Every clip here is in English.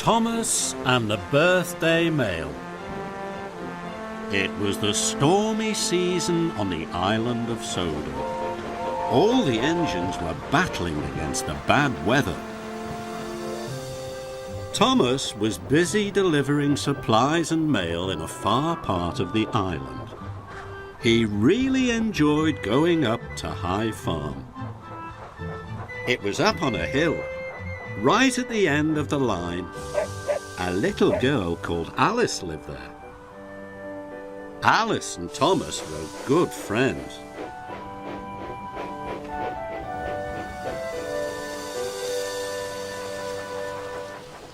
Thomas and the Birthday Mail. It was the stormy season on the island of Sodor. All the engines were battling against the bad weather. Thomas was busy delivering supplies and mail in a far part of the island. He really enjoyed going up to High Farm. It was up on a hill. Right at the end of the line, a little girl called Alice lived there. Alice and Thomas were good friends.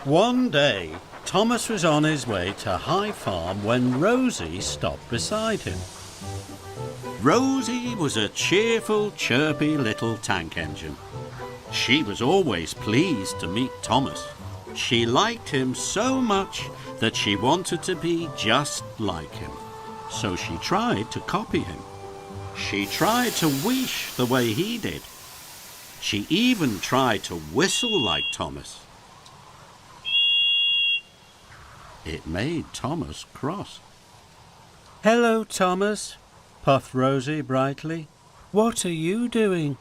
One day, Thomas was on his way to High Farm when Rosie stopped beside him. Rosie was a cheerful, chirpy little tank engine. She was always pleased to meet Thomas. She liked him so much that she wanted to be just like him. So she tried to copy him. She tried to whoosh the way he did. She even tried to whistle like Thomas. It made Thomas cross. "Hello, Thomas," puffed Rosie brightly. "What are you doing?"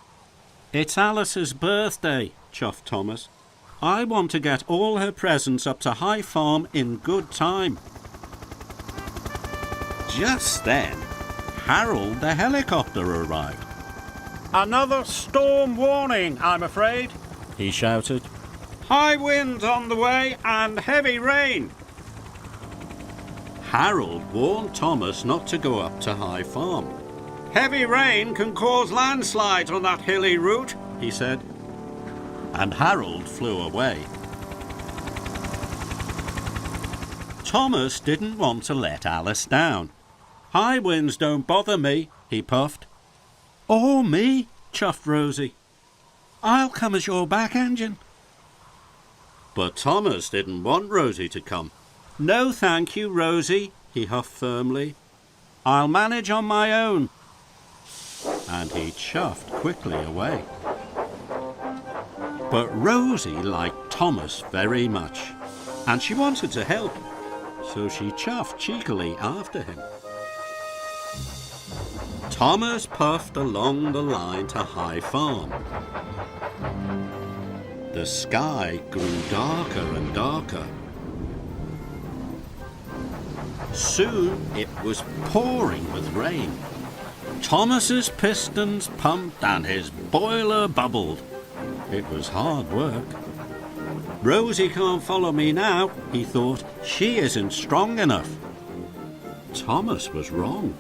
"It's Alice's birthday," chuffed Thomas. "I want to get all her presents up to High Farm in good time." Just then, Harold the helicopter arrived. "Another storm warning, I'm afraid," he shouted. "High winds on the way and heavy rain." Harold warned Thomas not to go up to High Farm. "Heavy rain can cause landslides on that hilly route," he said. And Harold flew away. Thomas didn't want to let Alice down. "High winds don't bother me," he puffed. "Or me," chuffed Rosie. "I'll come as your back engine." But Thomas didn't want Rosie to come. "No, thank you, Rosie," he huffed firmly. "I'll manage on my own." And he chuffed quickly away. But Rosie liked Thomas very much, and she wanted to help, so she chuffed cheekily after him. Thomas puffed along the line to High Farm. The sky grew darker and darker. Soon it was pouring with rain. Thomas's pistons pumped and his boiler bubbled. It was hard work. "Rosie can't follow me now," he thought. "She isn't strong enough." Thomas was wrong.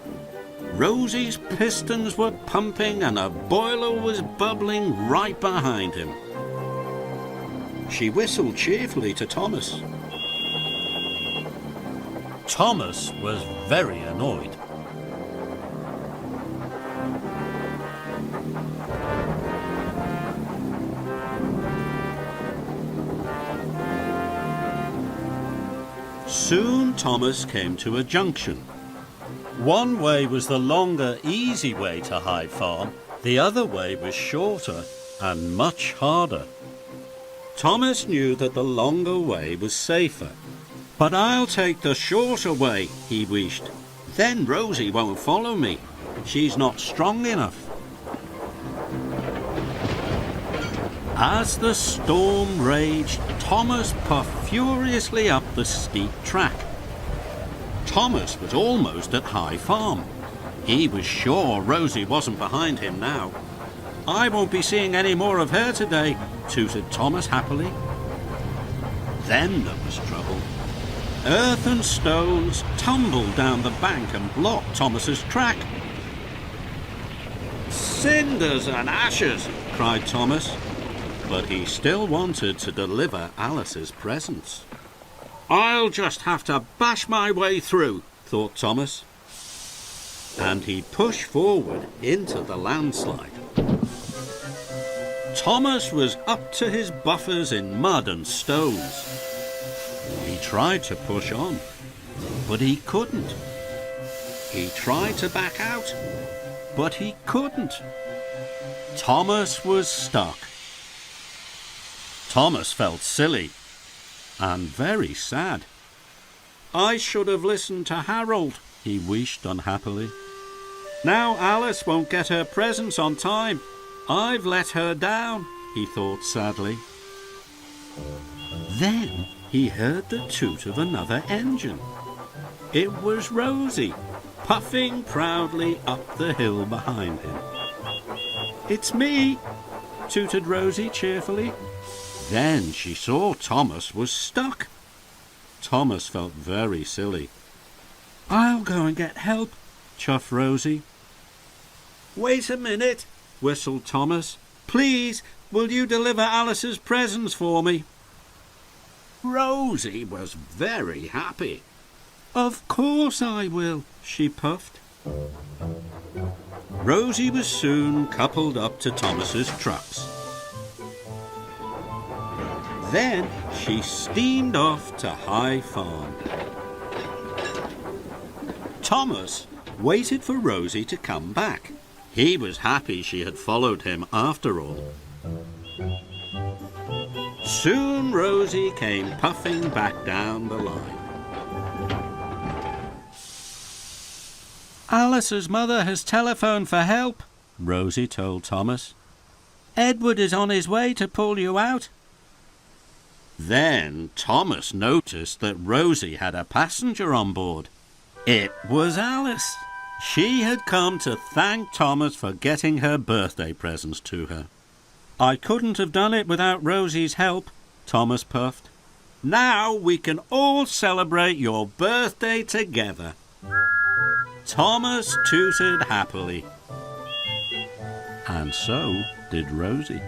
Rosie's pistons were pumping and a boiler was bubbling right behind him. She whistled cheerfully to Thomas. Thomas was very annoyed. Soon Thomas came to a junction. One way was the longer, easy way to High Farm. The other way was shorter and much harder. Thomas knew that the longer way was safer. "But I'll take the shorter way," he wished. "Then Rosie won't follow me. She's not strong enough." As the storm raged, Thomas puffed furiously up the steep track. Thomas was almost at High Farm. He was sure Rosie wasn't behind him now. "I won't be seeing any more of her today," tooted Thomas happily. Then there was trouble. Earth and stones tumbled down the bank and blocked Thomas's track. "Cinders and ashes!" cried Thomas. But he still wanted to deliver Alice's presents. "I'll just have to bash my way through," thought Thomas. And he pushed forward into the landslide. Thomas was up to his buffers in mud and stones. He tried to push on, but he couldn't. He tried to back out, but he couldn't. Thomas was stuck. Thomas felt silly. and very sad. "I should have listened to Harold," he wished unhappily. "Now Alice won't get her presents on time. I've let her down," he thought sadly. Then he heard the toot of another engine. It was Rosie, puffing proudly up the hill behind him. "It's me," tooted Rosie cheerfully. Then she saw Thomas was stuck. Thomas felt very silly. "I'll go and get help," chuffed Rosie. "Wait a minute," whistled Thomas. "Please, will you deliver Alice's presents for me?" Rosie was very happy. "Of course I will," she puffed. Rosie was soon coupled up to Thomas's trucks. Then she steamed off to High Farm. Thomas waited for Rosie to come back. He was happy she had followed him after all. Soon Rosie came puffing back down the line. "Alice's mother has telephoned for help," Rosie told Thomas. "Edward is on his way to pull you out." Then Thomas noticed that Rosie had a passenger on board. It was Alice. She had come to thank Thomas for getting her birthday presents to her. "I couldn't have done it without Rosie's help," Thomas puffed. "Now we can all celebrate your birthday together." Thomas tooted happily. And so did Rosie.